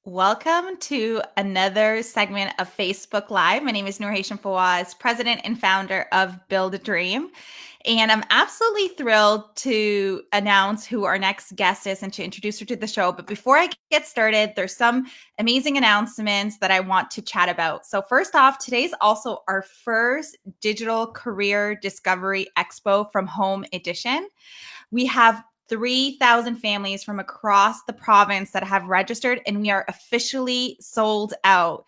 Welcome to another segment of Facebook Live. My name is Nour Hachem-Fawaz, president and founder of Build a Dream. And I'm absolutely thrilled to announce who our next guest is and to introduce her to the show. But before I get started, there's some amazing announcements that I want to chat about. So first off, today's also our first Digital Career Discovery Expo from Home edition. We have 3,000 families from across the province that have registered, and we are officially sold out.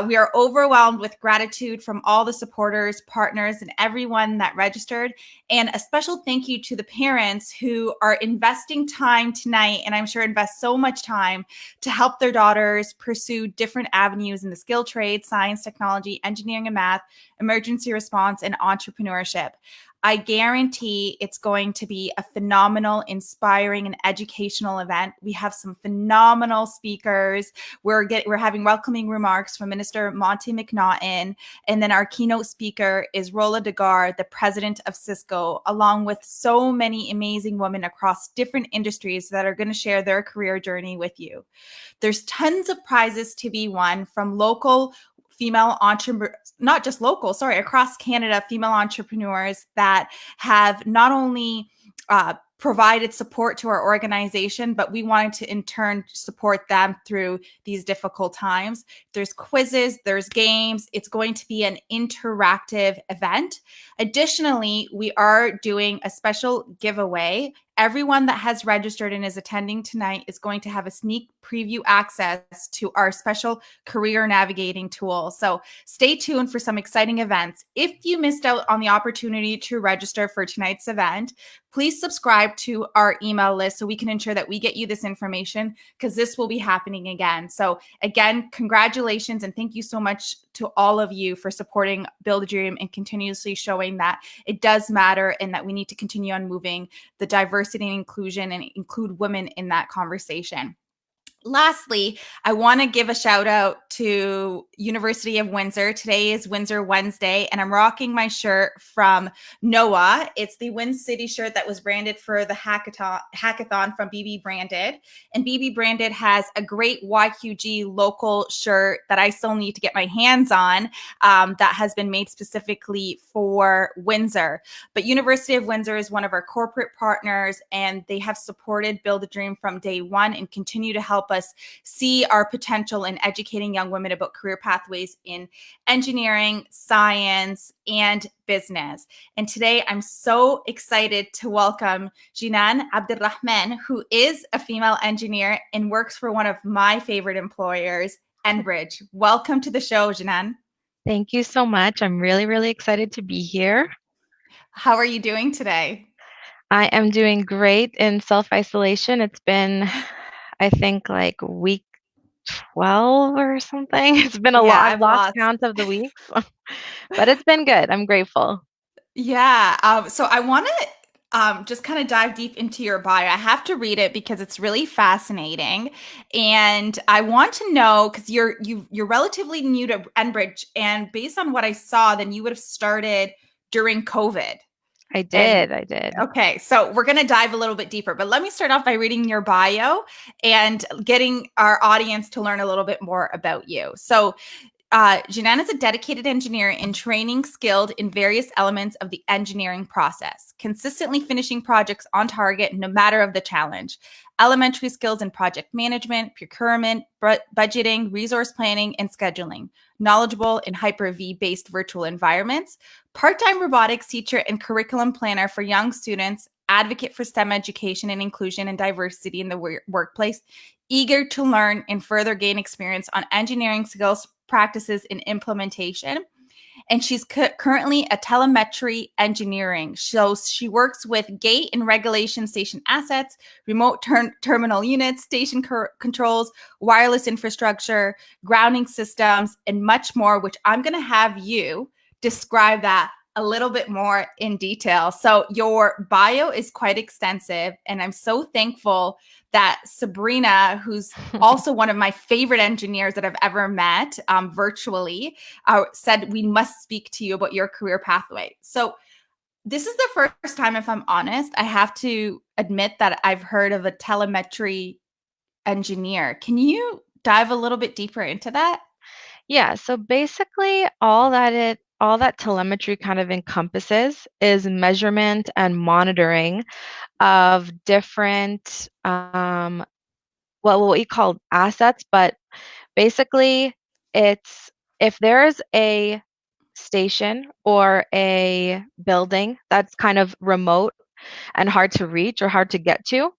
We are overwhelmed with gratitude from all the supporters, partners, and everyone that registered. And a special thank you to the parents who are investing time tonight, and I'm sure invest so much time to help their daughters pursue different avenues in the skilled trades, science, technology, engineering and math, emergency response, and entrepreneurship. I guarantee it's going to be a phenomenal, inspiring, and educational event. We have some phenomenal speakers. We're having welcoming remarks from Minister Monty McNaughton, and then our keynote speaker is Rola Degar, the president of Cisco, along with so many amazing women across different industries that are going to share their career journey with you. There's tons of prizes to be won from local female entrepreneurs, not just local, across Canada, female entrepreneurs that have not only provided support to our organization, but we wanted to in turn support them through these difficult times. There's quizzes, there's games. It's going to be an interactive event. Additionally, we are doing a special giveaway. Everyone that has registered and is attending tonight is going to have a sneak preview access to our special career navigating tool. So stay tuned for some exciting events. If you missed out on the opportunity to register for tonight's event, please subscribe to our email list so we can ensure that we get you this information, because this will be happening again. So again, congratulations and thank you so much to all of you for supporting Build a Dream and continuously showing that it does matter and that we need to continue on moving the diversity and inclusion and include women in that conversation. Lastly, I want to give a shout out to University of Windsor. Today is Windsor Wednesday, and I'm rocking my shirt from Noah. It's the Win City shirt that was branded for the hackathon from BB Branded. And BB Branded has a great YQG local shirt that I still need to get my hands on that has been made specifically for Windsor. But University of Windsor is one of our corporate partners, and they have supported Build a Dream from day one and continue to help us see our potential in educating young women about career pathways in engineering, science, and business. And today I'm so excited to welcome Jenan Abderrahman, who is a female engineer and works for one of my favorite employers, Enbridge. Welcome to the show, Jenan. Thank you so much. I'm really, really excited to be here. How are you doing today? I am doing great in self-isolation. It's been, I think, like week 12 or something. It's been a Yeah, lot. I've I've lost lost. count of the weeks, but it's been good. I'm grateful. Yeah. So I want to just kind of dive deep into your bio. I have to read it because it's really fascinating, and I want to know because you're relatively new to Enbridge, and based on what I saw, then you would have started during COVID. I And did. I did. okay, so we're going to dive a little bit deeper, but let me start off by reading your bio and getting our audience to learn a little bit more about you. So Jenan is a dedicated engineer in training, skilled in various elements of the engineering process, consistently finishing projects on target no matter of the challenge. Elementary skills in project management, procurement, budgeting, resource planning, and scheduling. Knowledgeable in Hyper-V based virtual environments. Part-time robotics teacher and curriculum planner for young students. Advocate for STEM education and inclusion and diversity in the workplace. Eager to learn and further gain experience on engineering skills, practices, and implementation. And she's currently a telemetry engineering. So she works with gate and regulation station assets, remote terminal units, station controls, wireless infrastructure, grounding systems, and much more, which I'm going to have you describe that a little bit more in detail. So your bio is quite extensive, and I'm so thankful that Sabrina, who's also one of my favorite engineers that I've ever met virtually, said we must speak to you about your career pathway. So this is the first time, if I'm honest, I have to admit that I've heard of a telemetry engineer. Can you dive a little bit deeper into that? Yeah, so basically all that telemetry kind of encompasses is measurement and monitoring of different what we call assets, but basically it's if there's a station or a building that's kind of remote and hard to reach or hard to get to,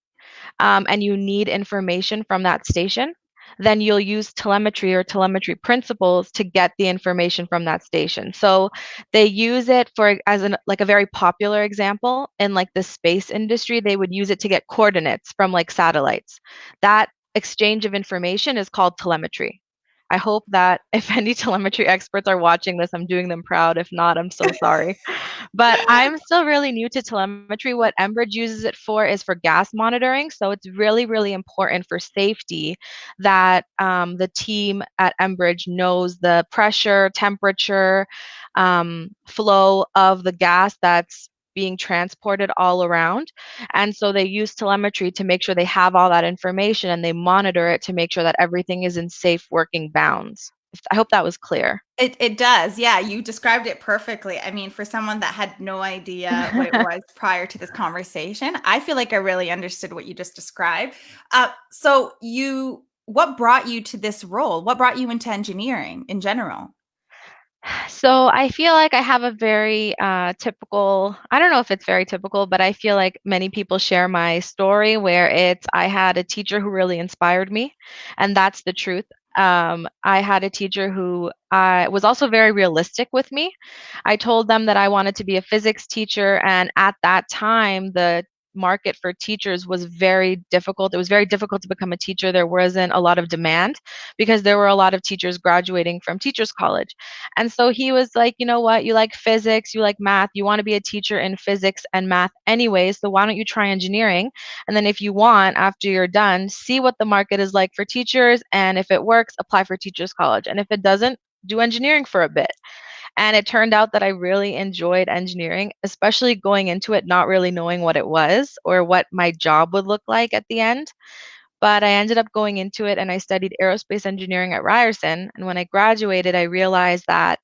and you need information from that station, then you'll use telemetry or telemetry principles to get the information from that station. So they use it for as an like a very popular example in like the space industry, they would use it to get coordinates from like satellites. That exchange of information is called telemetry. I hope that if any telemetry experts are watching this, I'm doing them proud. If not, I'm so sorry. But I'm still really new to telemetry. What Enbridge uses it for is for gas monitoring. So it's really, really important for safety that the team at Enbridge knows the pressure, temperature, flow of the gas that's being transported all around. And so they use telemetry to make sure they have all that information and they monitor it to make sure that everything is in safe working bounds. I hope that was clear. It does. Yeah, you described it perfectly. I mean, for someone that had no idea what it was prior to this conversation, I feel like I really understood what you just described. So what brought you to this role? What brought you into engineering in general? So I feel like I have a very typical, I don't know if it's very typical, but I feel like many people share my story where I had a teacher who really inspired me, and that's the truth. I had a teacher who was also very realistic with me. I told them that I wanted to be a physics teacher, and at that time, the market for teachers was very difficult. It was very difficult to become a teacher. There wasn't a lot of demand because there were a lot of teachers graduating from teachers college. And so he was like, you know what? You like physics, you like math, you want to be a teacher in physics and math anyways. So why don't you try engineering? And then if you want, after you're done, see what the market is like for teachers. And if it works, apply for teachers college. And if it doesn't, do engineering for a bit. And it turned out that I really enjoyed engineering, especially going into it not really knowing what it was or what my job would look like at the end. But I ended up going into it and I studied aerospace engineering at Ryerson. And when I graduated, I realized that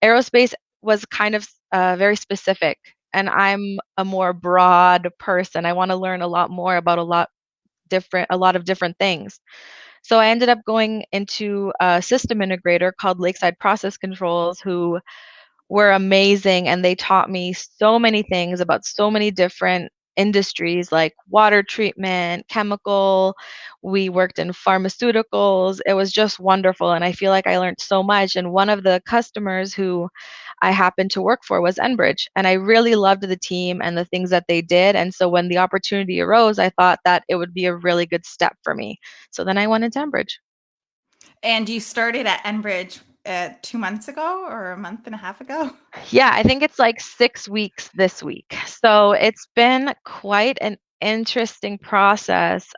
aerospace was kind of very specific. And I'm a more broad person. I want to learn a lot more about a lot of different things. So I ended up going into a system integrator called Lakeside Process Controls, who were amazing and they taught me so many things about so many different industries like water treatment, chemical. We worked in pharmaceuticals. It was just wonderful and I feel like I learned so much. And one of the customers who I happened to work for was Enbridge, and I really loved the team and the things that they did. And so when the opportunity arose, I thought that it would be a really good step for me. So then I went into Enbridge. And you started at Enbridge 2 months ago or a month and a half ago? Yeah, I think it's like 6 weeks this week. So it's been quite an interesting process,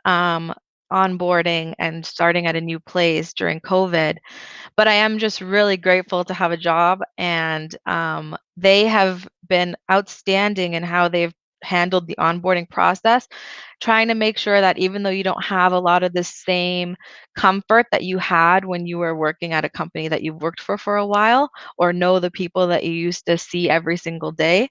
onboarding and starting at a new place during COVID. But I am just really grateful to have a job, and they have been outstanding in how they've handled the onboarding process, trying to make sure that even though you don't have a lot of the same comfort that you had when you were working at a company that you've worked for a while, or know the people that you used to see every single day,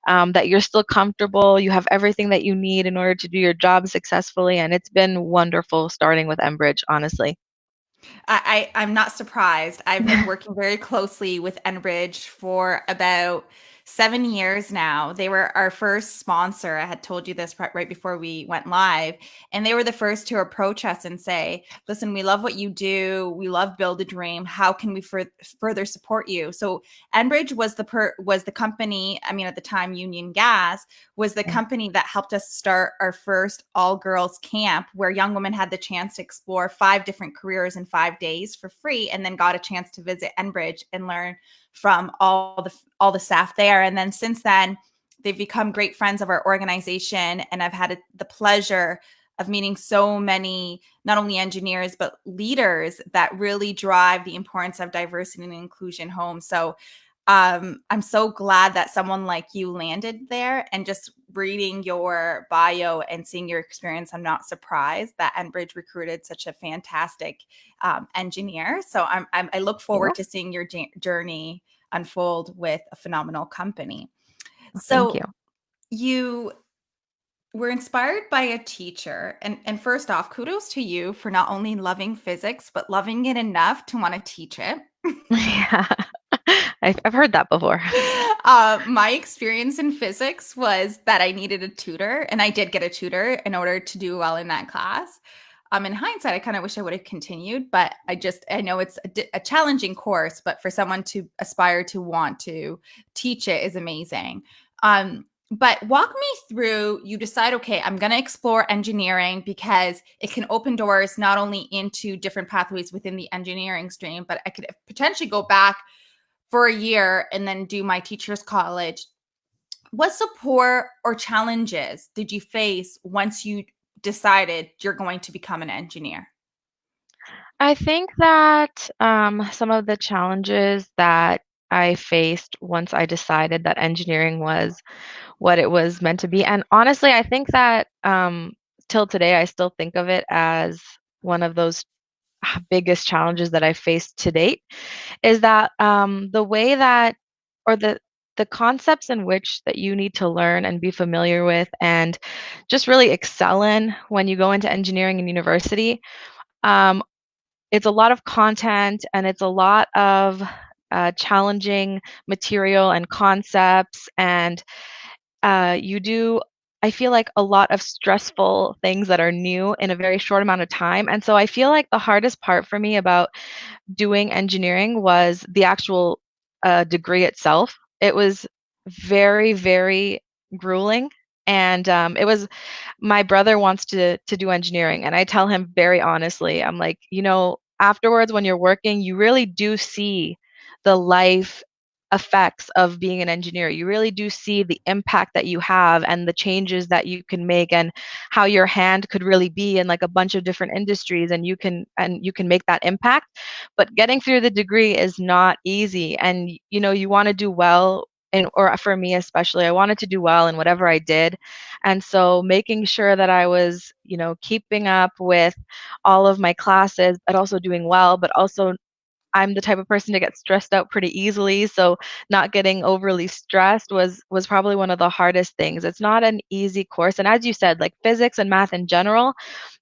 that you're still comfortable, you have everything that you need in order to do your job successfully. And it's been wonderful starting with Enbridge, honestly. I'm not surprised. I've been working very closely with Enbridge for about 7 years now. They were our first sponsor. I had told you this right before we went live, and they were the first to approach us and say, "Listen, we love what you do. We love Build a Dream. How can we further support you?" So Enbridge was the company. I mean, at the time, Union Gas was the company that helped us start our first all girls camp where young women had the chance to explore 5 different careers in 5 days for free, and then got a chance to visit Enbridge and learn from all the staff there. And then since then, they've become great friends of our organization, and I've had the pleasure of meeting so many, not only engineers, but leaders that really drive the importance of diversity and inclusion home. So I'm so glad that someone like you landed there, and just reading your bio and seeing your experience, I'm not surprised that Enbridge recruited such a fantastic engineer. So I look You. forward to seeing your journey unfold with a phenomenal company. Thank you. So you were inspired by a teacher, and first off, kudos to you for not only loving physics but loving it enough to want to teach it. Yeah. I've heard that before. My experience in physics was that I needed a tutor, and I did get a tutor in order to do well in that class. In hindsight, I kind of wish I would have continued, but I know it's a challenging course, but for someone to aspire to want to teach it is amazing. But walk me through, you decide, okay, I'm going to explore engineering because it can open doors not only into different pathways within the engineering stream, but I could potentially go back for a year and then do my teacher's college. What support or challenges did you face once you decided you're going to become an engineer? I think that some of the challenges that I faced once I decided that engineering was what it was meant to be, and honestly, I think that till today, I still think of it as one of those biggest challenges that I faced to date, is that the way that, or the concepts in which that you need to learn and be familiar with and just really excel in when you go into engineering and university. Um, it's a lot of content and it's a lot of challenging material and concepts, and you do, I feel like, a lot of stressful things that are new in a very short amount of time. And so I feel like the hardest part for me about doing engineering was the actual degree itself. It was very, very grueling. And it was, my brother wants to do engineering, and I tell him very honestly, I'm like, afterwards when you're working, you really do see the life effects of being an engineer. You really do see the impact that you have and the changes that you can make, and how your hand could really be in like a bunch of different industries, and you can make that impact. But getting through the degree is not easy, and you want to do well, and or for me especially, I wanted to do well in whatever I did. And so making sure that I was, keeping up with all of my classes, but also doing well, but also I'm the type of person to get stressed out pretty easily, so not getting overly stressed was probably one of the hardest things. It's not an easy course, and as you said, like physics and math in general,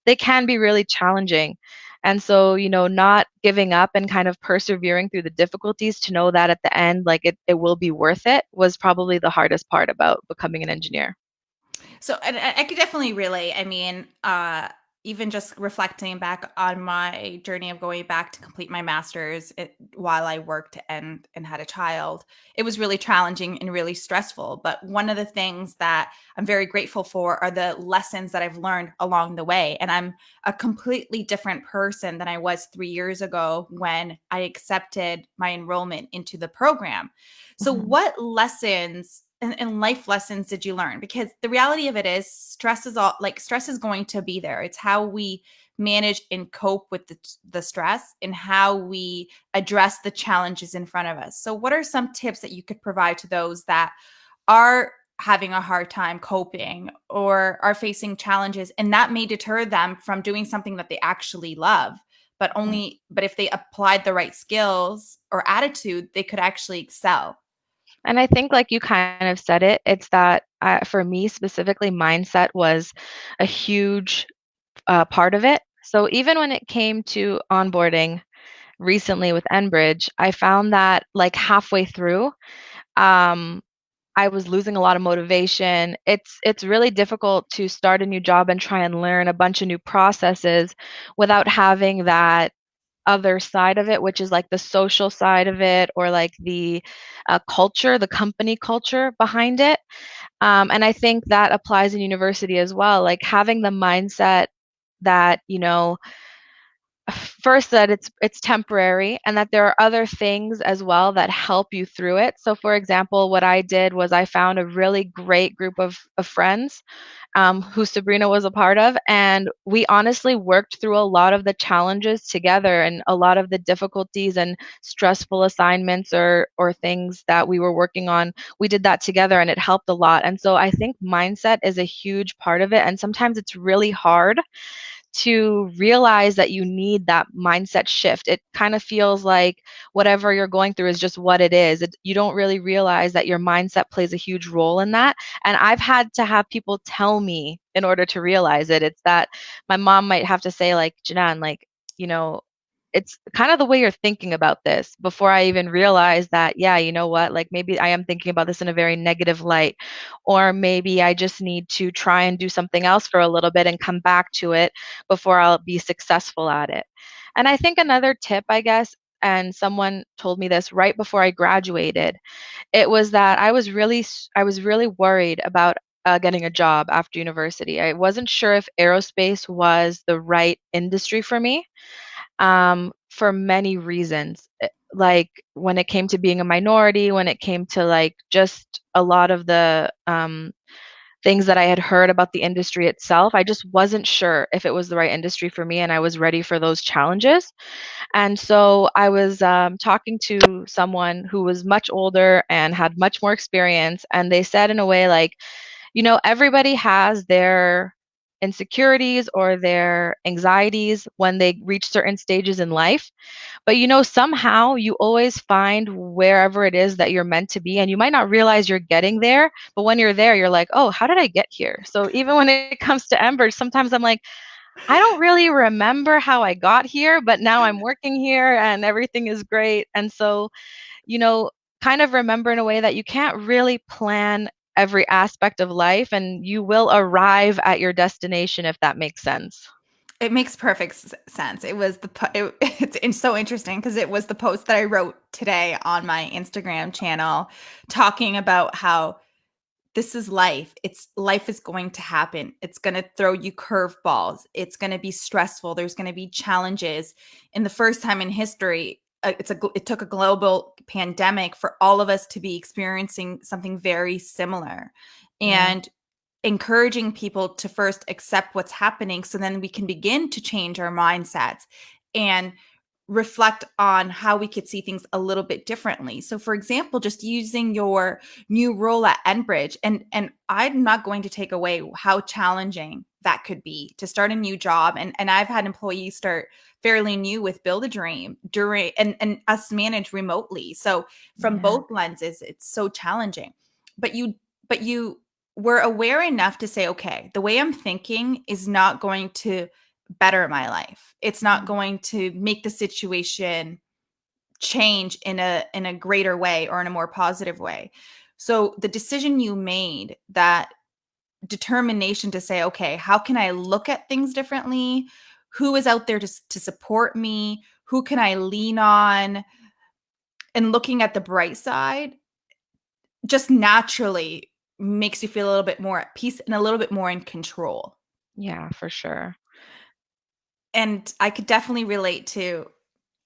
they can be really challenging. And so, not giving up and kind of persevering through the difficulties to know that at the end, like it will be worth it, was probably the hardest part about becoming an engineer. So, and I could definitely relate. I mean, even just reflecting back on my journey of going back to complete my master's while I worked and had a child, it was really challenging and really stressful. But one of the things that I'm very grateful for are the lessons that I've learned along the way. And I'm a completely different person than I was 3 years ago when I accepted my enrollment into the program. So, Mhm. what lessons and life lessons did you learn? Because the reality of it is, stress is going to be there. It's how we manage and cope with the stress, and how we address the challenges in front of us. So what are some tips that you could provide to those that are having a hard time coping or are facing challenges, and that may deter them from doing something that they actually love, but if they applied the right skills or attitude, they could actually excel? And I think, like you kind of said it, it's that for me specifically, mindset was a huge part of it. So even when it came to onboarding recently with Enbridge, I found that like halfway through, um, I was losing a lot of motivation. It's really difficult to start a new job and try and learn a bunch of new processes without having that other side of it, which is like the social side of it, or like the culture, the company culture behind it. And I think that applies in university as well, like having the mindset that, first that it's temporary and that there are other things as well that help you through it. So for example, what I did was I found a really great group of friends who Sabrina was a part of, and we honestly worked through a lot of the challenges together and a lot of the difficulties and stressful assignments or things that we were working on. We did that together and it helped a lot. And so I think mindset is a huge part of it, and sometimes it's really hard to realize that you need that mindset shift. It kind of feels like whatever you're going through is just what it is. You don't really realize that your mindset plays a huge role in that. And I've had to have people tell me in order to realize it. It's that my mom might have to say, like, Jenan, like, you know, it's kind of the way you're thinking about this before I even realize that, yeah, you know what, like maybe I am thinking about this in a very negative light, or maybe I just need to try and do something else for a little bit and come back to it before I'll be successful at it. And I think another tip, I guess, and someone told me this right before I graduated, it was that I was really worried about getting a job after university. I wasn't sure if aerospace was the right industry for me, for many reasons. Like when it came to being a minority, when it came to like just a lot of the things that I had heard about the industry itself, I just wasn't sure if it was the right industry for me and I was ready for those challenges. And so I was talking to someone who was much older and had much more experience, and they said in a way like, everybody has their insecurities or their anxieties when they reach certain stages in life. But somehow you always find wherever it is that you're meant to be. And you might not realize you're getting there, but when you're there, you're like, oh, how did I get here? So even when it comes to Enbridge, sometimes I'm like, I don't really remember how I got here, but now I'm working here and everything is great. And so, you know, kind of remember in a way that you can't really plan every aspect of life and you will arrive at your destination if that makes sense. It makes perfect sense. It was it's so interesting because it was the post that I wrote today on my Instagram channel talking about how this is life. Life is going to happen. It's going to throw you curveballs. It's going to be stressful. There's going to be challenges. In the first time in history, it took a global pandemic for all of us to be experiencing something very similar. Yeah. And encouraging people to first accept what's happening so then we can begin to change our mindsets and reflect on how we could see things a little bit differently. So for example, just using your new role at Enbridge, and I'm not going to take away how challenging that could be to start a new job. And I've had employees start fairly new with Build a Dream during and us manage remotely. So from Yeah. both lenses, it's so challenging. But you were aware enough to say, okay, the way I'm thinking is not going to better my life. It's not going to make the situation change in a greater way or in a more positive way. So the decision you made, that determination to say, okay, how can I look at things differently? Who is out there to support me? Who can I lean on? And looking at the bright side just naturally makes you feel a little bit more at peace and a little bit more in control. Yeah, for sure. And I could definitely relate to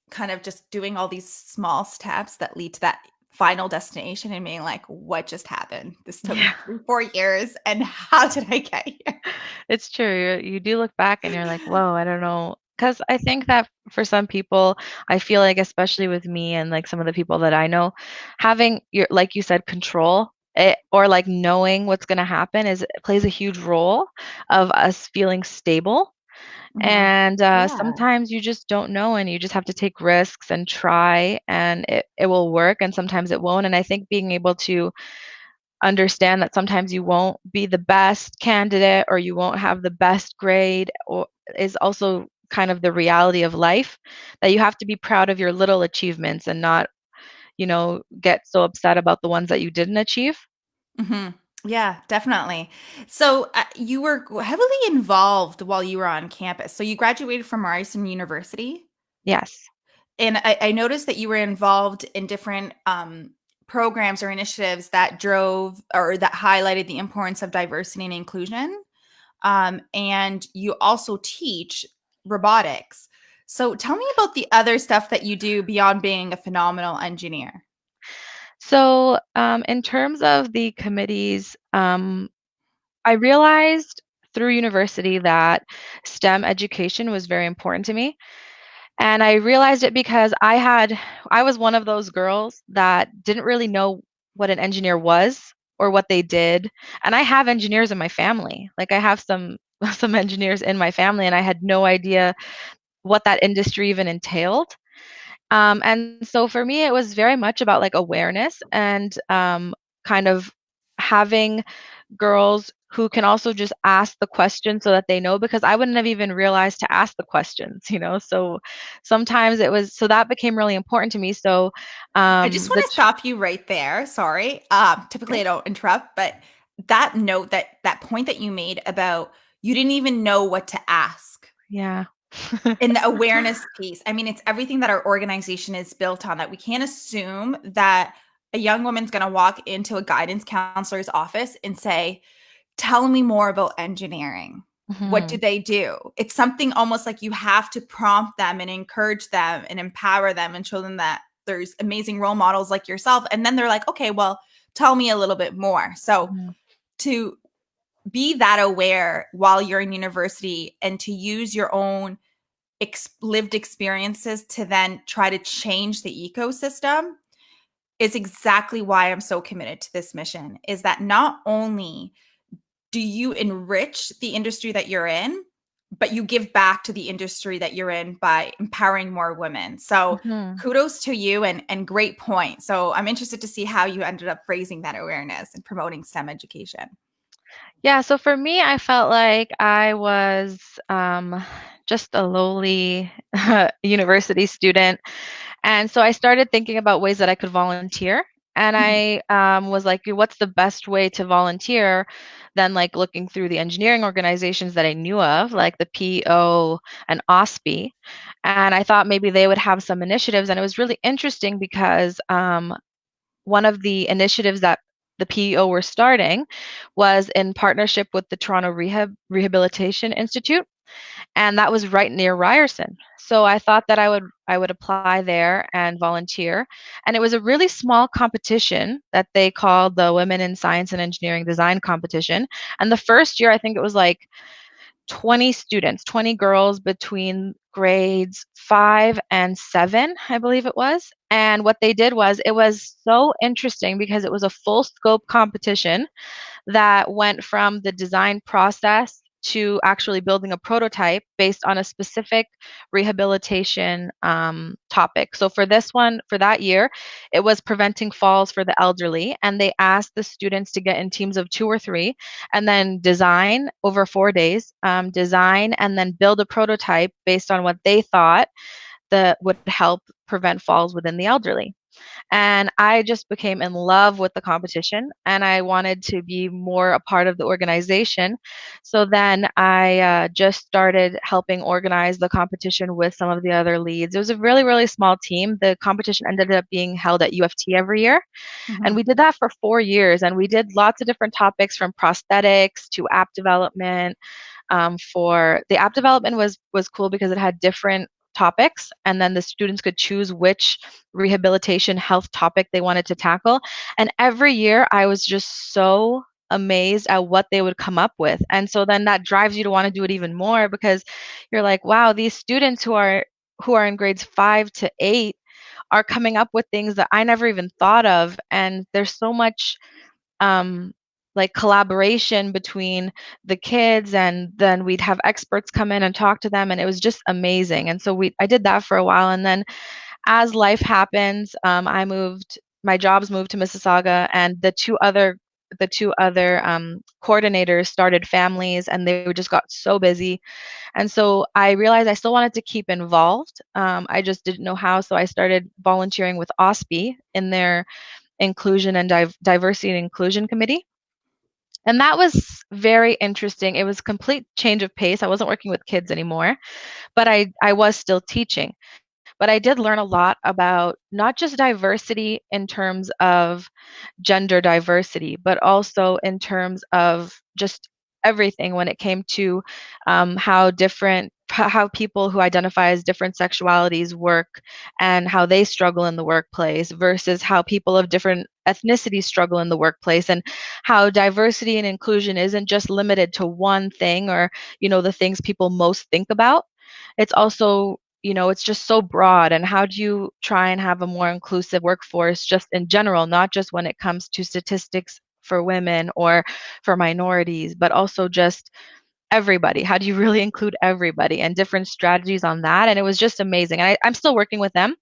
kind of just doing all these small steps that lead to that final destination and being like, what just happened? This took Yeah. me 3 4 years, and how did I get here? It's true. You do look back and you're like, whoa, I don't know. Because I think that for some people, I feel like, especially with me and like some of the people that I know, having your, like you said, control or like knowing what's going to happen plays a huge role of us feeling stable. Mhm. And Yeah. sometimes you just don't know and you just have to take risks and try and it will work and sometimes it won't. And I think being able to understand that sometimes you won't be the best candidate or you won't have the best grade or is also kind of the reality of life, that you have to be proud of your little achievements and not get so upset about the ones that you didn't achieve. Mhm. Yeah, definitely. So you were heavily involved while you were on campus. So you graduated from Ryerson University. Yes. And I noticed that you were involved in different programs or initiatives that drove or that highlighted the importance of diversity and inclusion. And you also teach robotics. So tell me about the other stuff that you do beyond being a phenomenal engineer. So, in terms of the committees, I realized through university that STEM education was very important to me. And I realized it because I was one of those girls that didn't really know what an engineer was or what they did. And I have engineers in my family. Like I have some some engineers in my family, and I had no idea what that industry even entailed. And so for me, it was very much about like awareness and kind of having girls who can also just ask the question so that they know, because I wouldn't have even realized to ask the questions, you know. So sometimes it was, so that became really important to me. So I just want the to stop you right there. Sorry. Typically I don't interrupt, but that note, that point that you made about you didn't even know what to ask yeah. in the awareness piece. I mean, it's everything that our organization is built on, that we can't assume that a young woman's going to walk into a guidance counselor's office and say, tell me more about engineering. What do Mhm. they do? It's something almost like you have to prompt them and encourage them and empower them and show them that there's amazing role models like yourself. And then they're like, okay, well, tell me a little bit more. So Mhm. to be that aware while you're in university and to use your own lived experiences to then try to change the ecosystem is exactly why I'm so committed to this mission, is that not only do you enrich the industry that you're in, but you give back to the industry that you're in by empowering more women. So Mhm. kudos to you, and great point. So I'm interested to see how you ended up raising that awareness and promoting STEM education. Yeah, so for me, I felt like I was just a lowly university student. And so I started thinking about ways that I could volunteer. And Mhm. I was like, what's the best way to volunteer than like looking through the engineering organizations that I knew of, like the PO and OSPE. And I thought maybe they would have some initiatives. And it was really interesting because one of the initiatives that the PEO were starting was in partnership with the Toronto Rehabilitation Institute, and that was right near Ryerson. So I thought that I would apply there and volunteer. And it was a really small competition that they called the Women in Science and Engineering Design competition. And the first year, I think it was like 20 students, 20 girls between grades 5 and 7, I believe it was. And what they did was, it was so interesting because it was a full scope competition that went from the design process to actually building a prototype based on a specific rehabilitation topic. So for this one, for that year, it was preventing falls for the elderly, and they asked the students to get in teams of 2 or 3, and then design over 4 days, design and then build a prototype based on what they thought that would help prevent falls within the elderly. And I just became in love with the competition, and I wanted to be more a part of the organization. So then I just started helping organize the competition with some of the other leads. It was a really, really small team. The competition ended up being held at UFT every year. And Mhm. we did that for 4 years. And we did lots of different topics, from prosthetics to app development. For the app development was cool because it had different topics, and then the students could choose which rehabilitation health topic they wanted to tackle. And every year I was just so amazed at what they would come up with. And so then that drives you to want to do it even more, because you're like, wow, these students who are in grades 5 to 8 are coming up with things that I never even thought of. And there's so much um, like collaboration between the kids, and then we'd have experts come in and talk to them, and it was just amazing. And so I did that for a while, and then as life happens, my jobs moved to Mississauga, and the two other coordinators started families, and they just got so busy. And so I realized I still wanted to keep involved. I just didn't know how, so I started volunteering with OSPE in their inclusion and diversity and inclusion committee. And that was very interesting. It was complete change of pace. I wasn't working with kids anymore, but I was still teaching. But I did learn a lot about not just diversity in terms of gender diversity, but also in terms of just everything when it came to how people who identify as different sexualities work and how they struggle in the workplace versus how people of different ethnicities struggle in the workplace, and how diversity and inclusion isn't just limited to one thing or, the things people most think about. It's also, it's just so broad. And how do you try and have a more inclusive workforce just in general, not just when it comes to statistics for women or for minorities, but also just everybody? How do you really include everybody, and different strategies on that? And it was just amazing. And I'm still working with them.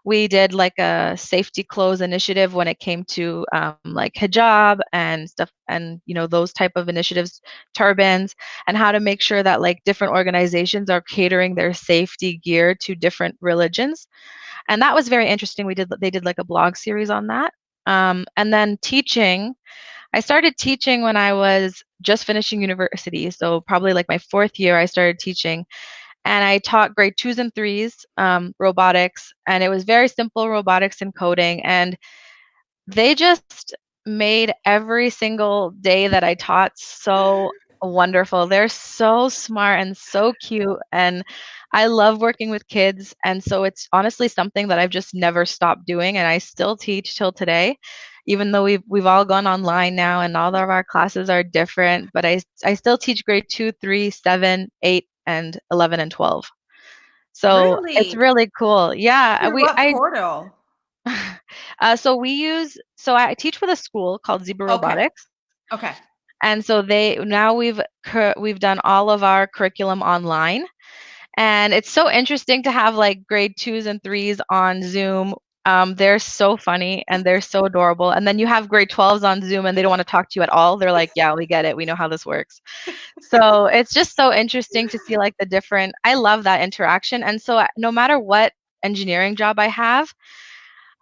We did like a safety clothes initiative when it came to like hijab and stuff, and those type of initiatives, turbans, and how to make sure that like different organizations are catering their safety gear to different religions. And that was very interesting. They did like a blog series on that. And then teaching, I started teaching when I was just finishing university. So probably like my fourth year, I started teaching, and I taught grade twos and threes, robotics, and it was very simple robotics and coding. And they just made every single day that I taught so wonderful. They're so smart and so cute, and I love working with kids. And so it's honestly something that I've just never stopped doing, and I still teach till today, even though we've all gone online now and all of our classes are different. But I still teach grade 2, 3, 7, 8, and 11 and 12. So it's Really? really cool. Yeah, Through what portal? so I teach with a school called Zebra Okay. Robotics, Okay. and so we've done all of our curriculum online, and it's so interesting to have like grade twos and threes on Zoom. They're so funny and they're so adorable. And then you have grade 12s on Zoom and they don't want to talk to you at all. They're like, yeah, we get it. We know how this works. So it's just so interesting to see like the different, I love that interaction. And so no matter what engineering job I have,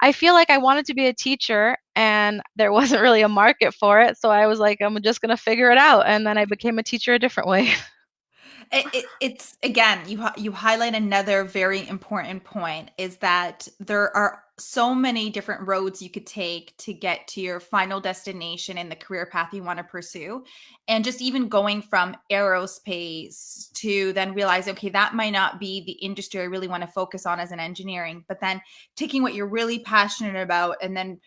I feel like I wanted to be a teacher and there wasn't really a market for it. So I was like, I'm just going to figure it out. And then I became a teacher a different way. It's again, you highlight another very important point, is that there are so many different roads you could take to get to your final destination in the career path you want to pursue. And just even going from aerospace to then realize, okay, that might not be the industry I really want to focus on as an engineering, but then taking what you're really passionate about and then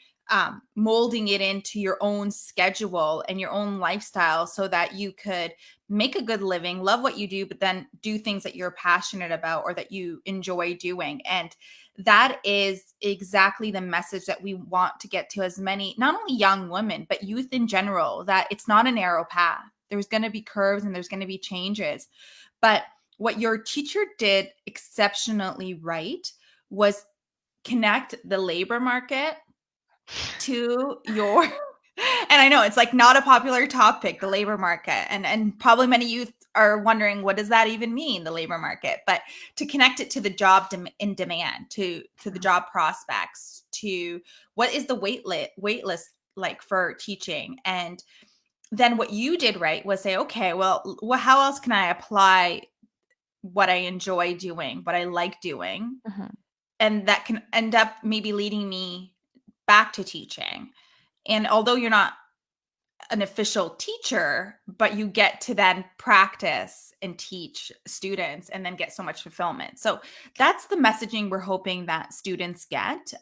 molding it into your own schedule and your own lifestyle so that you could make a good living, love what you do, but then do things that you're passionate about or that you enjoy doing. And that is exactly the message that we want to get to as many, not only young women, but youth in general, that it's not a narrow path. There's going to be curves and there's going to be changes. But what your teacher did exceptionally right was connect the labor market to your and I know it's like not a popular topic, the labor market, and probably many youth are wondering, what does that even mean, the labor market? But to connect it to the job in demand, to the job prospects, to what is the wait list like for teaching. And then what you did right was say, okay, well, how else can I apply what I enjoy doing, what I like doing, Mhm. and that can end up maybe leading me back to teaching. And although you're not an official teacher, but you get to then practice and teach students and then get so much fulfillment. So that's the messaging we're hoping that students get,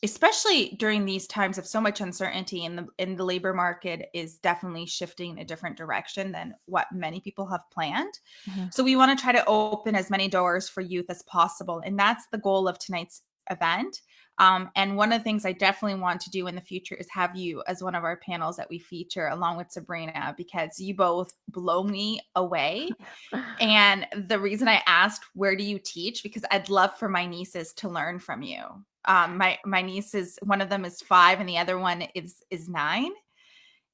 especially during these times of so much uncertainty, and the labor market is definitely shifting in a different direction than what many people have planned. Mhm. So we want to try to open as many doors for youth as possible. And that's the goal of tonight's event. And one of the things I definitely want to do in the future is have you as one of our panels that we feature along with Sabrina, because you both blow me away. And the reason I asked, where do you teach? Because I'd love for my nieces to learn from you. My nieces, one of them is 5 and the other one is 9.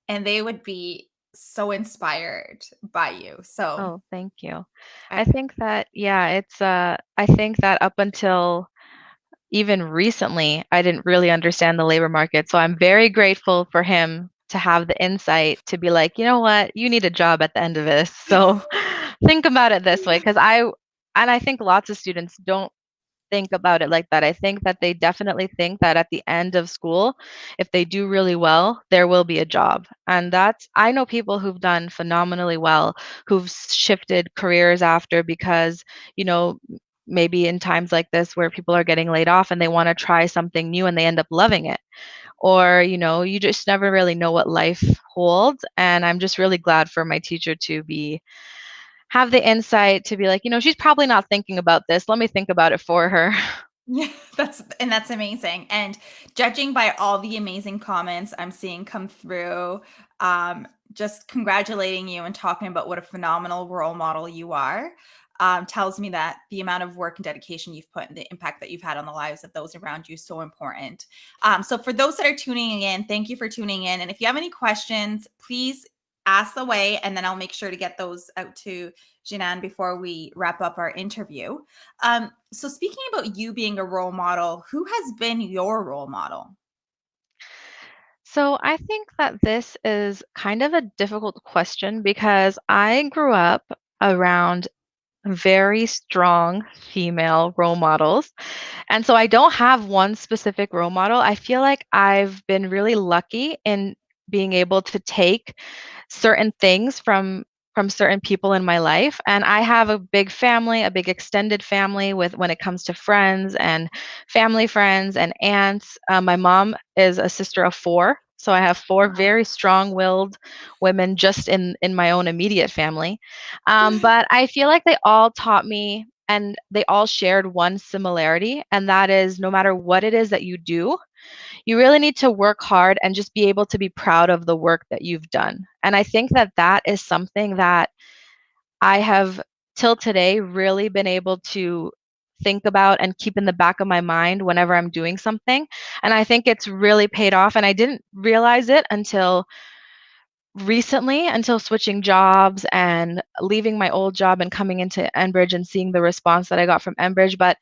And they would be so inspired by you. So Oh, thank you. I, I think that, yeah, I think that up until even recently, I didn't really understand the labor market. So I'm very grateful for him to have the insight to be like, you know what, you need a job at the end of this. So think about it this way, and I think lots of students don't think about it like that. I think that they definitely think that at the end of school, if they do really well, there will be a job. And I know people who've done phenomenally well, who've shifted careers after because, you know, maybe in times like this where people are getting laid off and they want to try something new and they end up loving it. Or, you just never really know what life holds. And I'm just really glad for my teacher to be have the insight to be like, she's probably not thinking about this. Let me think about it for her. Yeah, that's amazing. And judging by all the amazing comments I'm seeing come through, just congratulating you and talking about what a phenomenal role model you are, tells me that the amount of work and dedication you've put and the impact that you've had on the lives of those around you is so important. So for those that are tuning in, thank you for tuning in. And if you have any questions, please ask away, and then I'll make sure to get those out to Jenan before we wrap up our interview. So speaking about you being a role model, who has been your role model? So I think that this is kind of a difficult question because I grew up around very strong female role models. And so I don't have one specific role model. I feel like I've been really lucky in being able to take certain things from certain people in my life, and I have a big family, a big extended family with when it comes to friends and family friends and aunts. My mom is a sister of four, so I have four Wow. very strong-willed women just in my own immediate family. But I feel like they all taught me and they all shared one similarity, and that is no matter what it is that you do, you really need to work hard and just be able to be proud of the work that you've done. And I think that that is something that I have till today really been able to think about and keep in the back of my mind whenever I'm doing something. And I think it's really paid off. And I didn't realize it until recently, until switching jobs and leaving my old job and coming into Enbridge and seeing the response that I got from Enbridge. But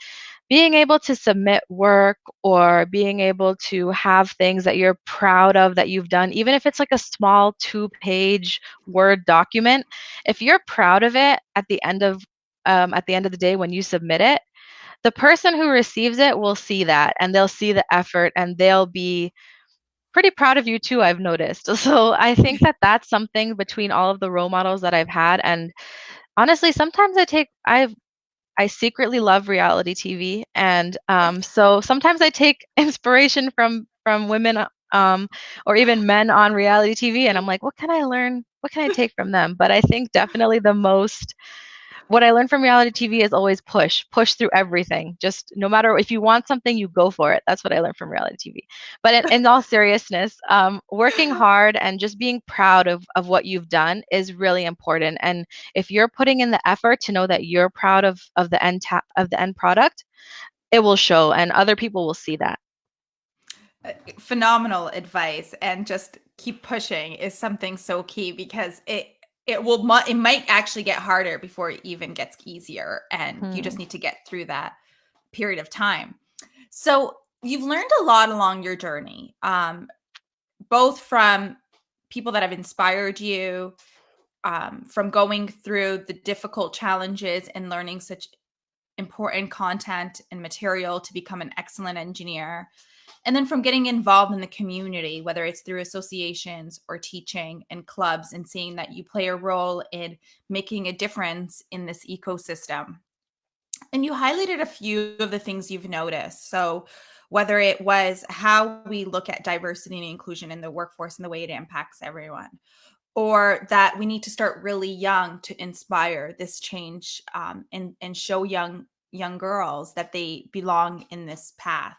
being able to submit work or being able to have things that you're proud of that you've done, even if it's like a small 2-page Word document, if you're proud of it at the end of the day when you submit it, the person who receives it will see that and they'll see the effort and they'll be pretty proud of you too, I've noticed. So I think that that's something between all of the role models that I've had. And honestly, sometimes I secretly love reality TV, and so sometimes I take inspiration from women, or even men on reality TV, and I'm like, what can I learn? What can I take from them? But I think definitely the most what I learned from reality TV is always push through everything. Just no matter if you want something, you go for it. That's what I learned from reality TV. But in all seriousness, working hard and just being proud of what you've done is really important. And if you're putting in the effort to know that you're proud of the of the end product, it will show, and other people will see that. Phenomenal advice, and just keep pushing is something so key because it might actually get harder before it even gets easier, and you just Hmm. need to get through that period of time. So you've learned a lot along your journey, both from people that have inspired you, from going through the difficult challenges and learning such important content and material to become an excellent engineer. And then from getting involved in the community, whether it's through associations or teaching and clubs, and seeing that you play a role in making a difference in this ecosystem. And you highlighted a few of the things you've noticed. So, whether it was how we look at diversity and inclusion in the workforce and the way it impacts everyone, or that we need to start really young to inspire this change, and show young girls that they belong in this path.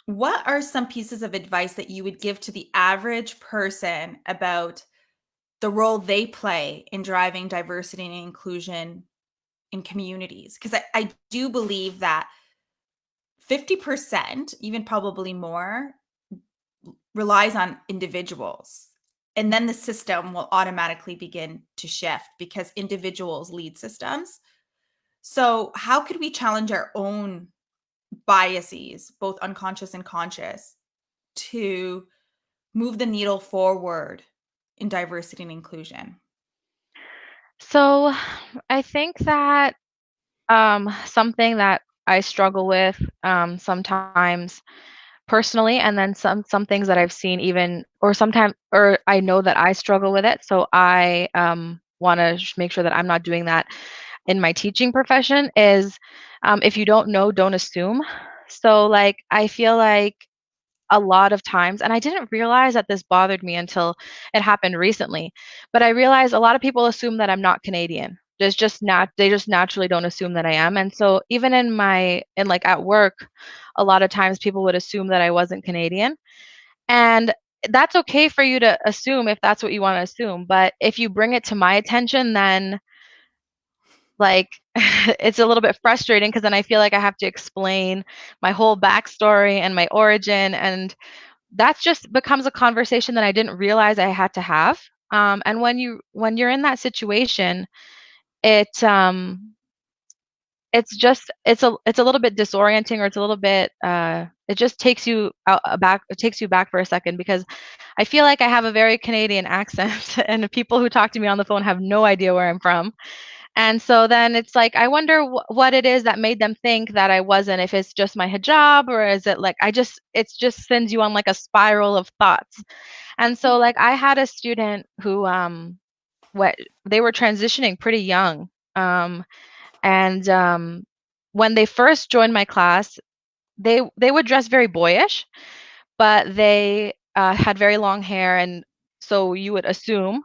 What are some pieces of advice that you would give to the average person about the role they play in driving diversity and inclusion in communities? Because I do believe that 50%, even probably more, relies on individuals. And then the system will automatically begin to shift because individuals lead systems. So, how could we challenge our own biases, both unconscious and conscious, to move the needle forward in diversity and inclusion? So I think that something that I struggle with sometimes personally, and then some things that I've seen even, or sometimes, or I know that I struggle with it. So I want to make sure that I'm not doing that in my teaching profession is if you don't know, don't assume. So like I feel like a lot of times, and I didn't realize that this bothered me until it happened recently, but I realized a lot of people assume that I'm not Canadian. There's just not, they just naturally don't assume that I am. And so even in like at work, a lot of times people would assume that I wasn't Canadian. And that's okay for you to assume if that's what you want to assume. But if you bring it to my attention, then like it's a little bit frustrating because then I feel like I have to explain my whole backstory and my origin, and that just becomes a conversation that I didn't realize I had to have. And when you're in that situation, it it's just it's a little bit disorienting, or it's a little bit it just takes you out back, it takes you back for a second, because I feel like I have a very Canadian accent and the people who talk to me on the phone have no idea where I'm from. And so then it's like, I wonder what it is that made them think that I wasn't, if it's just my hijab, or is it like, it's just sends you on like a spiral of thoughts. And so like I had a student who, what they were transitioning pretty young. And when they first joined my class, they would dress very boyish, but they had very long hair, and so you would assume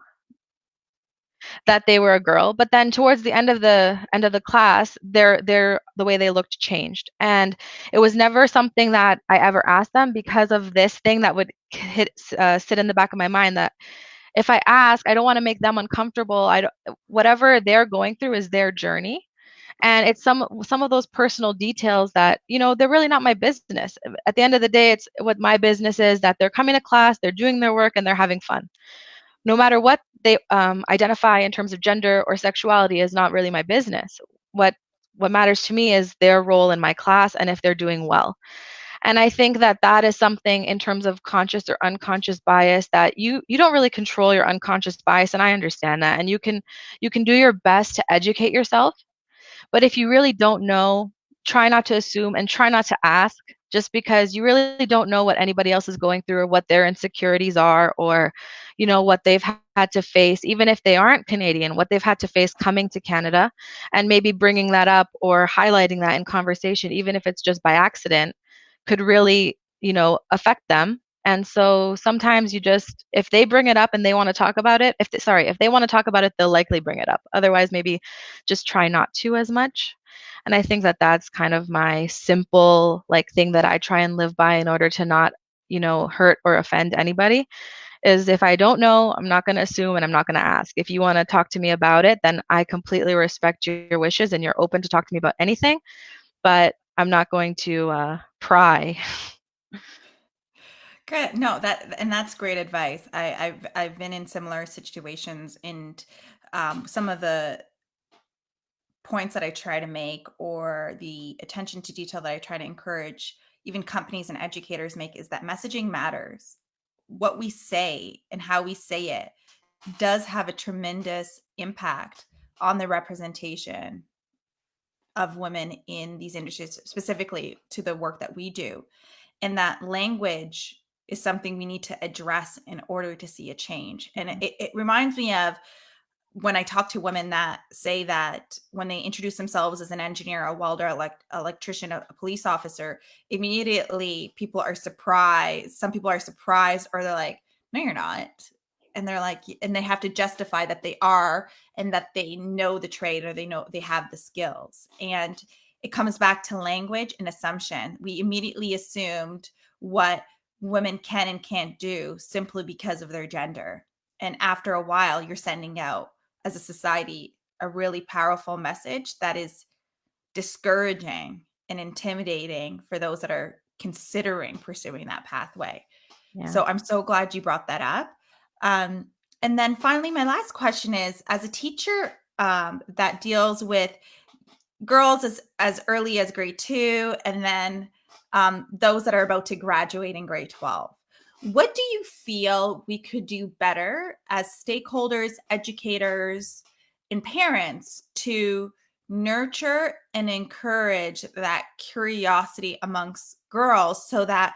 that they were a girl. But then towards the end of the class, their the way they looked changed, and it was never something that I ever asked them, because of this thing that would sit in the back of my mind, that if I ask, I don't want to make them uncomfortable. I don't, whatever they're going through is their journey, and it's some of those personal details that, they're really not my business. At the end of the day, it's what my business is, that they're coming to class, they're doing their work, and they're having fun. No matter what they identify in terms of gender or sexuality is not really my business. What matters to me is their role in my class, and if they're doing well. And I think that that is something in terms of conscious or unconscious bias, that you don't really control your unconscious bias, and I understand that. And you can do your best to educate yourself, but if you really don't know, try not to assume and try not to ask, just because you really don't know what anybody else is going through, or what their insecurities are, or what they've had to face, even if they aren't Canadian, what they've had to face coming to Canada, and maybe bringing that up or highlighting that in conversation, even if it's just by accident, could really, affect them. And so sometimes you just, if they bring it up and they want to talk about it, if they want to talk about it, they'll likely bring it up. Otherwise, maybe just try not to as much. And I think that that's kind of my simple like thing that I try and live by, in order to not, hurt or offend anybody, is if I don't know, I'm not going to assume, and I'm not going to ask. If you want to talk to me about it, then I completely respect your wishes, and you're open to talk to me about anything, but I'm not going to pry. Good. No, that's great advice. I've been in similar situations, and some of the points that I try to make, or the attention to detail that I try to encourage even companies and educators make, is that messaging matters. What we say and how we say it does have a tremendous impact on the representation of women in these industries, specifically to the work that we do. And that language is something we need to address in order to see a change. And it reminds me of when I talk to women that say that when they introduce themselves as an engineer, a welder, electrician, a police officer, immediately people are surprised. Some people are surprised, or they're like, no, you're not. And they're like, and they have to justify that they are, and that they know the trade, or they know they have the skills. And it comes back to language and assumption. We immediately assumed what women can and can't do simply because of their gender. And after a while, you're sending out, as a society, a really powerful message that is discouraging and intimidating for those that are considering pursuing that pathway. Yeah. So I'm so glad you brought that up. Um, and then finally, my last question is, as a teacher that deals with girls as early as grade 2, and then those that are about to graduate in grade 12, what do you feel we could do better as stakeholders, educators, and parents to nurture and encourage that curiosity amongst girls so that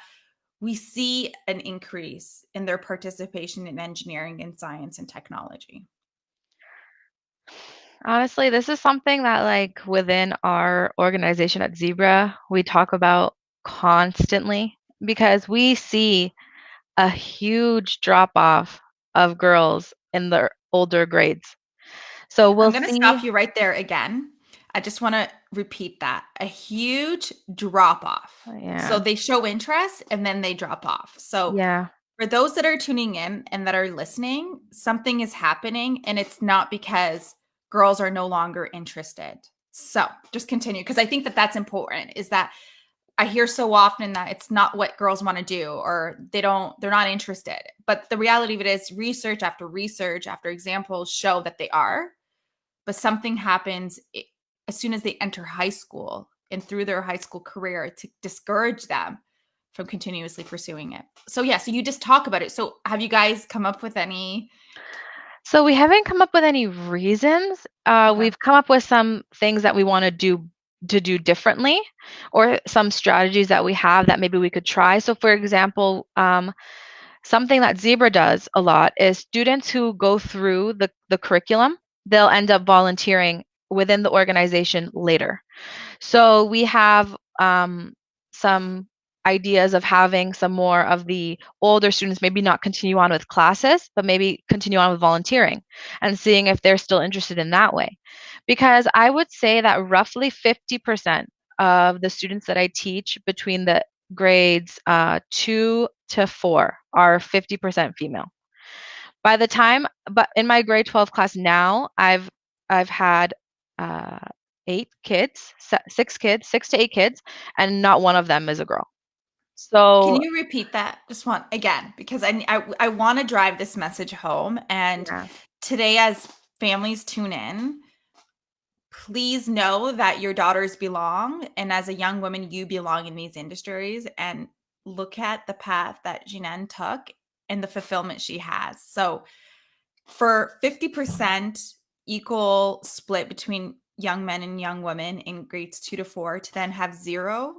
we see an increase in their participation in engineering and science and technology? Honestly, this is something that, like, within our organization at Zebra, we talk about constantly because we see a huge drop off of girls in the older grades. So I'm we'll going to see, stop you right there again. I just want to repeat that. A huge drop off. So yeah, they show interest and then they drop off. So yeah. for those that are tuning in and that are listening, something is happening and it's not because girls are no longer interested. So just continue because I think that that's important is that I hear so often that it's not what girls want to do or they're not interested. But the reality of it is research after examples show that they are, but something happens as soon as they enter high school and through their high school career to discourage them from continuously pursuing it. So yeah, so you just talk about it. So have you guys come up with any? So we haven't come up with any reasons. Okay. We've come up with some things that we want to do differently, or some strategies that we have that maybe we could try. So, for example, something that Zebra does a lot is students who go through the curriculum, they'll end up volunteering within the organization later. So we have some ideas of having some more of the older students maybe not continue on with classes, but maybe continue on with volunteering and seeing if they're still interested in that way. Because I would say that roughly 50% of the students that I teach between the grades 2 to 4 are 50% female. By the time, but in my grade 12 class now, I've had uh, 8 kids, 6 kids, 6 to 8 kids, and not one of them is a girl. Can So you repeat that? Just want again because I want to drive this message home. And yeah, today, as families tune in, please know that your daughters belong, and as a young woman, you belong in these industries. And look at the path that Jenan took and the fulfillment she has. So for 50% equal split between young men and young women in grades 2 to 4 to then have zero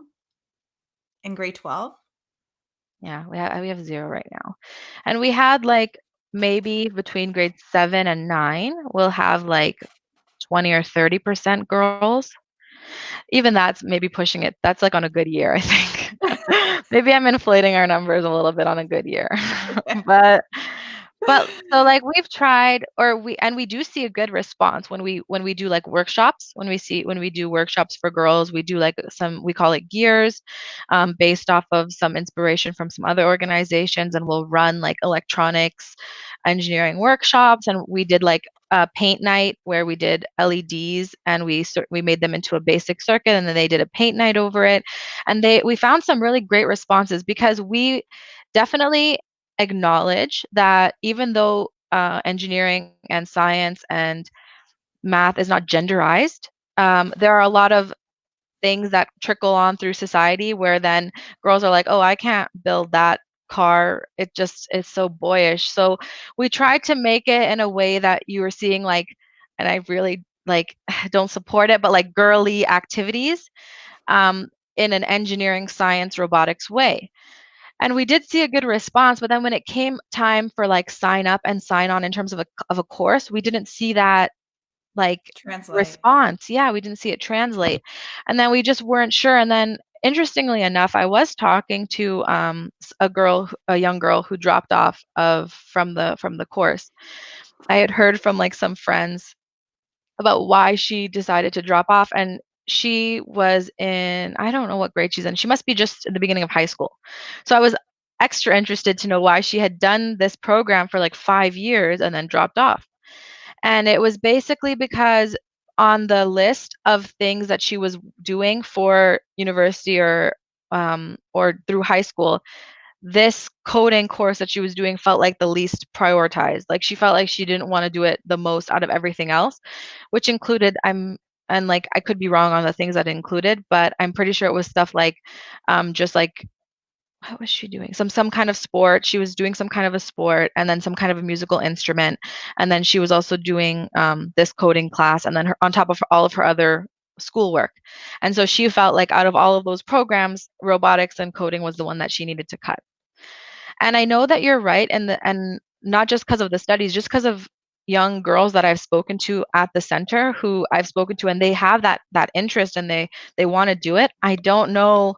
in grade 12. yeah, we have 0 right now, and we had like maybe between grade 7 and 9, we'll have like 20 or 30% girls. Even that's maybe pushing it. That's like on a good year, I think. Maybe I'm inflating our numbers a little bit on a good year. But so like we've tried, or we do see a good response when we do like workshops, when we do workshops for girls, we do like some, we call it gears, based off of some inspiration from some other organizations, and we'll run like electronics engineering workshops, and we did like a paint night where we did LEDs and we made them into a basic circuit, and then they did a paint night over it, and we found some really great responses because we definitely acknowledge that even though engineering and science and math is not genderized, there are a lot of things that trickle on through society where then girls are like, oh, I can't build that car. It just is so boyish. So we tried to make it in a way that you were seeing like, and I really like don't support it, but like girly activities in an engineering, science, robotics way. And we did see a good response, but then when it came time for like sign up and sign on in terms of a course, we didn't see that like Translate. response. Yeah, we didn't see it translate. And then we just weren't sure. And then interestingly enough, I was talking to a young girl who dropped off of from the course. I had heard from like some friends about why she decided to drop off, and she was in, I don't know what grade she's in. She must be just in the beginning of high school. So I was extra interested to know why she had done this program for like 5 years and then dropped off. And it was basically because on the list of things that she was doing for university or through high school, this coding course that she was doing felt like the least prioritized. Like she felt like she didn't want to do it the most out of everything else, which included and like I could be wrong on the things that it included, but I'm pretty sure it was stuff like just like what was she doing? Some kind of sport. She was doing some kind of a sport and then some kind of a musical instrument. And then she was also doing this coding class and then on top of all of her other schoolwork. And so she felt like out of all of those programs, robotics and coding was the one that she needed to cut. And I know that you're right, and not just because of the studies, just because of young girls that I've spoken to at the center who I've spoken to and they have that interest and they want to do it. I don't know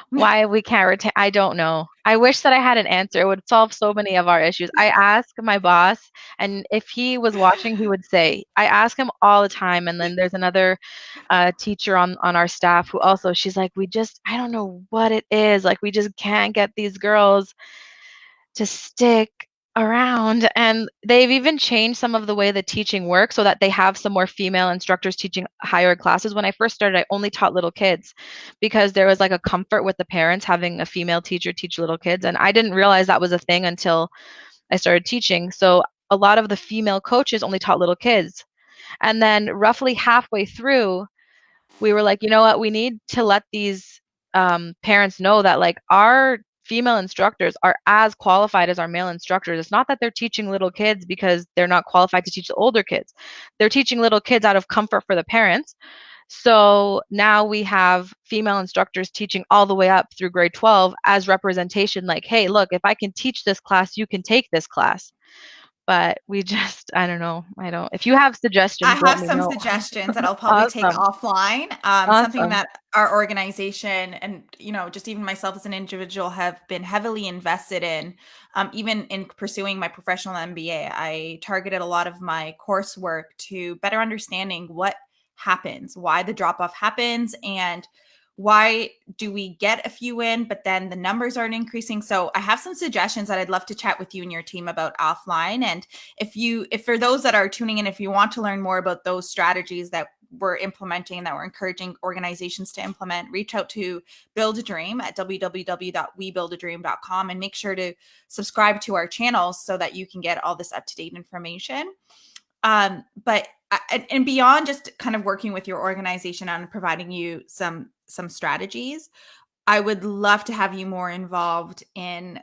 why we can't retain. I don't know. I wish that I had an answer. It would solve so many of our issues. I ask my boss, and if he was watching, he would say, I ask him all the time. And then there's another teacher on our staff who also, she's like, we just, I don't know what it is. Like, we just can't get these girls to stick around. And they've even changed some of the way the teaching works so that they have some more female instructors teaching higher classes. When I first started, I only taught little kids because there was like a comfort with the parents having a female teacher teach little kids. And I didn't realize that was a thing until I started teaching. So a lot of the female coaches only taught little kids. And then roughly halfway through, we were like, you know what, we need to let these parents know that like our female instructors are as qualified as our male instructors. It's not that they're teaching little kids because they're not qualified to teach the older kids. They're teaching little kids out of comfort for the parents. So now we have female instructors teaching all the way up through grade 12 as representation, like, hey, look, if I can teach this class, you can take this class. But we just, I don't know. I don't, if you have I suggestions, let have me some know. suggestions that I'll probably take Awesome. offline. Something Awesome. that our organization and just even myself as an individual have been heavily invested in, even in pursuing my professional MBA. I targeted a lot of my coursework to better understanding what happens, why the drop off happens, and why do we get a few in, but then the numbers aren't increasing. So I have some suggestions that I'd love to chat with you and your team about offline. And if for those that are tuning in, if you want to learn more about those strategies that we're implementing, that we're encouraging organizations to implement, reach out to Build a Dream at www.webuildadream.com and make sure to subscribe to our channels so that you can get all this up-to-date information. But and beyond just kind of working with your organization on providing you some strategies, I would love to have you more involved in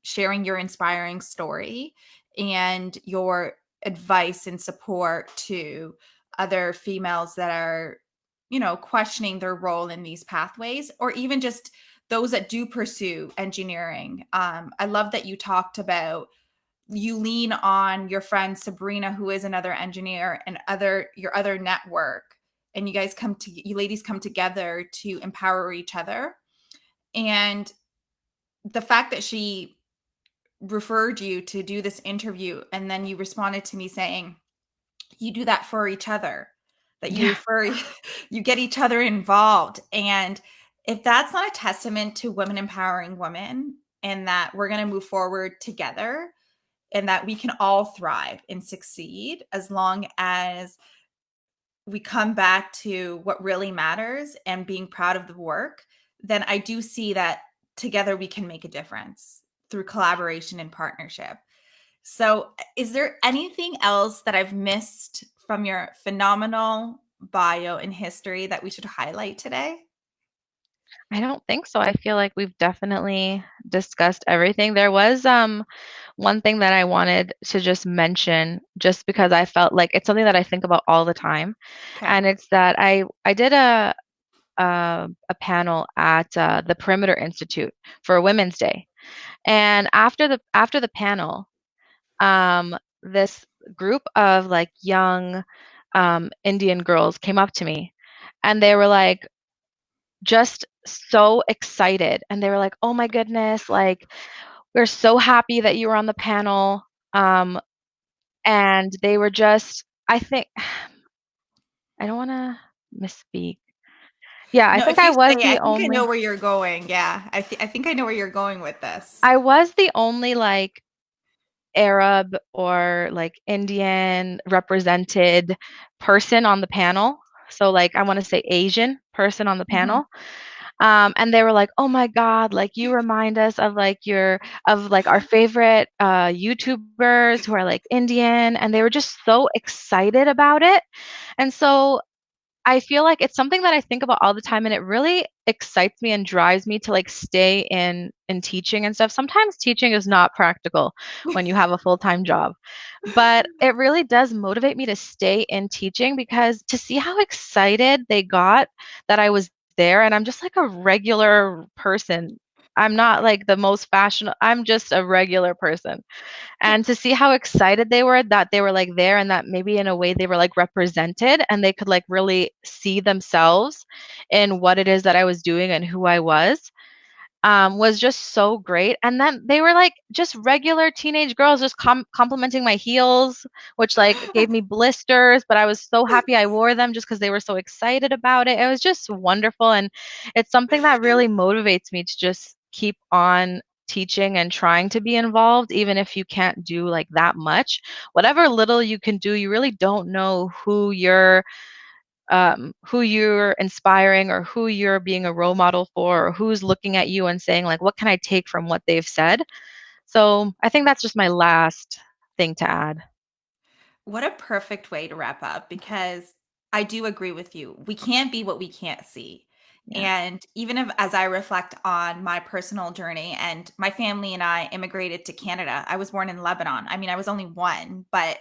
sharing your inspiring story and your advice and support to other females that are, questioning their role in these pathways, or even just those that do pursue engineering. I love that you talked about you lean on your friend Sabrina, who is another engineer, and your other network, and you ladies come together to empower each other. And the fact that she referred you to do this interview, and then you responded to me saying you do that for each other, that you Yeah. refer you get each other involved. And if that's not a testament to women empowering women, and that we're going to move forward together, and that we can all thrive and succeed as long as we come back to what really matters and being proud of the work, then I do see that together we can make a difference through collaboration and partnership. So, is there anything else that I've missed from your phenomenal bio and history that we should highlight today? I don't think so. I feel like we've definitely discussed everything. There was one thing that I wanted to just mention just because I felt like it's something that I think about all the time. Okay. And it's that I did a panel at the Perimeter Institute for Women's Day. And after the panel, this group of like young Indian girls came up to me and they were like just so excited and they were like, "Oh my goodness, like we're so happy that you were on the panel." Um, and they were just, I think, I don't want to misspeak. Yeah, I No, think if I you was say, I the think I know only, where you're going. Yeah, I think I know where you're going with this. I was the only like Arab or like Indian represented person on the panel. So like I want to say Asian person on the Mhm. panel. And they were like, "Oh my God, like you remind us of like our favorite YouTubers who are like Indian," and they were just so excited about it. And so I feel like it's something that I think about all the time, and it really excites me and drives me to like stay in teaching and stuff. Sometimes teaching is not practical when you have a full-time job, but it really does motivate me to stay in teaching because to see how excited they got that I was there, and I'm just like a regular person. I'm not like the most fashionable. I'm just a regular person, and to see how excited they were that they were like there and that maybe in a way they were like represented and they could like really see themselves in what it is that I was doing and who I was just so great. And then they were like just regular teenage girls just complimenting my heels, which like gave me blisters, but I was so happy I wore them just because they were so excited about it. It was just wonderful. And it's something that really motivates me to just keep on teaching and trying to be involved, even if you can't do like that much. Whatever little you can do, you really don't know who you're inspiring or who you're being a role model for or who's looking at you and saying like what can I take from what they've said. So I think that's just my last thing to add. What a perfect way to wrap up because I do agree with you. We can't be what we can't see. Yeah. And even if, as I reflect on my personal journey and my family and I immigrated to Canada, I was born in Lebanon. I mean, I was only one, but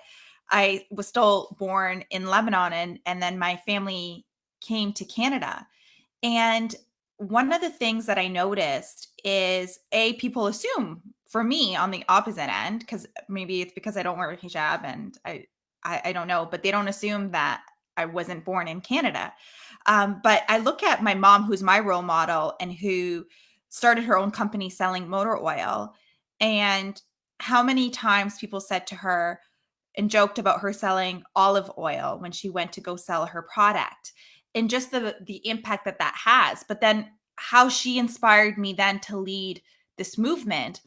I was still born in Lebanon and then my family came to Canada. And one of the things that I noticed is people assume for me on the opposite end, because maybe it's because I don't wear a hijab and I don't know, but they don't assume that I wasn't born in Canada. But I look at my mom, who's my role model and who started her own company selling motor oil, and how many times people said to her and joked about her selling olive oil when she went to go sell her product, and just the impact that that has. But then how she inspired me then to lead this movement,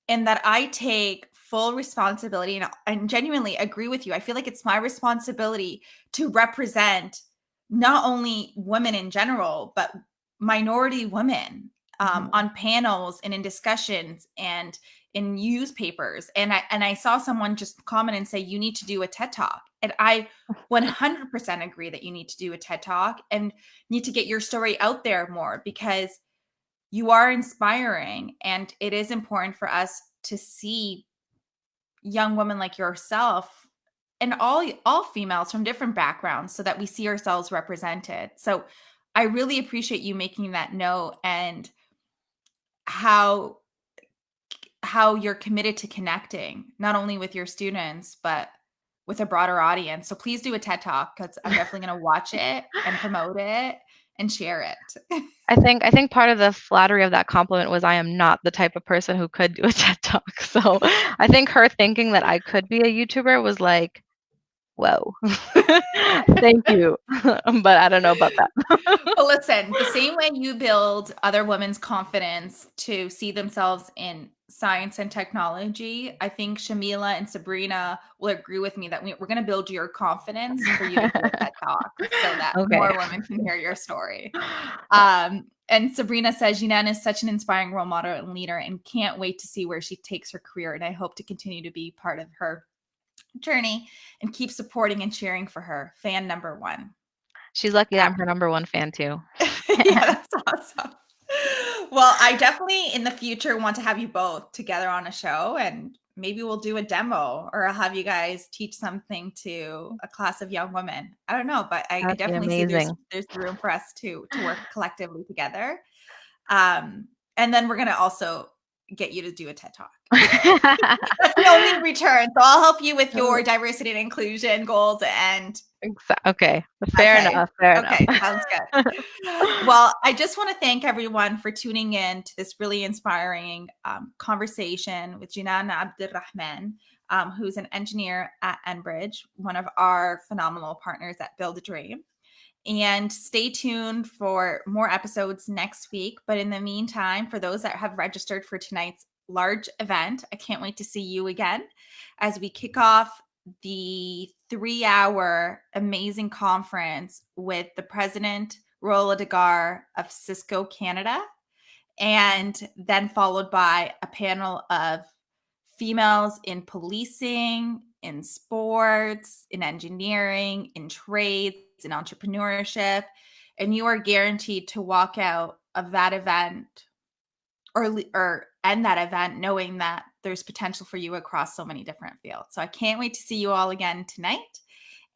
and that I take full responsibility and genuinely agree with you. I feel like it's my responsibility to represent not only women in general, but minority women Mhm. on panels and in discussions and in newspapers. And I saw someone just comment and say, you need to do a TED Talk. And I 100% agree that you need to do a TED Talk and need to get your story out there more because you are inspiring, and it is important for us to see young women like yourself and all females from different backgrounds so that we see ourselves represented. So I really appreciate you making that note and how you're committed to connecting not only with your students but with a broader audience. So please do a TED Talk because I'm definitely going to watch it and promote it and share it. I think part of the flattery of that compliment was I am not the type of person who could do a TED Talk. So I think her thinking that I could be a YouTuber was like, whoa. Thank you. But I don't know about that. Well, listen, the same way you build other women's confidence to see themselves in science and technology, I think Shamila and Sabrina will agree with me that we're going to build your confidence for you to do a TED Talk so that Okay. more women can hear your story. And Sabrina says, Jenan is such an inspiring role model and leader and can't wait to see where she takes her career. And I hope to continue to be part of her journey and keep supporting and cheering for her. Fan number one. She's lucky that I'm her number one fan too. Yeah, that's awesome. Well, I definitely in the future want to have you both together on a show, and maybe we'll do a demo or I'll have you guys teach something to a class of young women. I don't know, but I That'd be definitely see amazing. there's room for us to work collectively together. And then we're gonna also get you to do a TED Talk. That's the only return. So I'll help you with your diversity and inclusion goals and Okay. Fair okay. enough. Fair enough. Okay, sounds good. Well, I just want to thank everyone for tuning in to this really inspiring conversation with Jenan Abderrahman, who's an engineer at Enbridge, one of our phenomenal partners at Build a Dream. And stay tuned for more episodes next week. But in the meantime, for those that have registered for tonight's large event, I can't wait to see you again as we kick off the 3-hour amazing conference with the president, Rola Degar of Cisco Canada, and then followed by a panel of females in policing in sports, in engineering, in trades, in entrepreneurship, and you are guaranteed to walk out of that event or end that event knowing that there's potential for you across so many different fields. So I can't wait to see you all again tonight.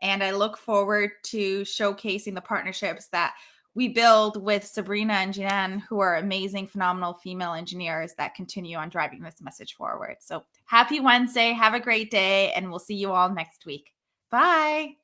And I look forward to showcasing the partnerships that we build with Sabrina and Jenan, who are amazing, phenomenal female engineers that continue on driving this message forward. So happy Wednesday. Have a great day. And we'll see you all next week. Bye.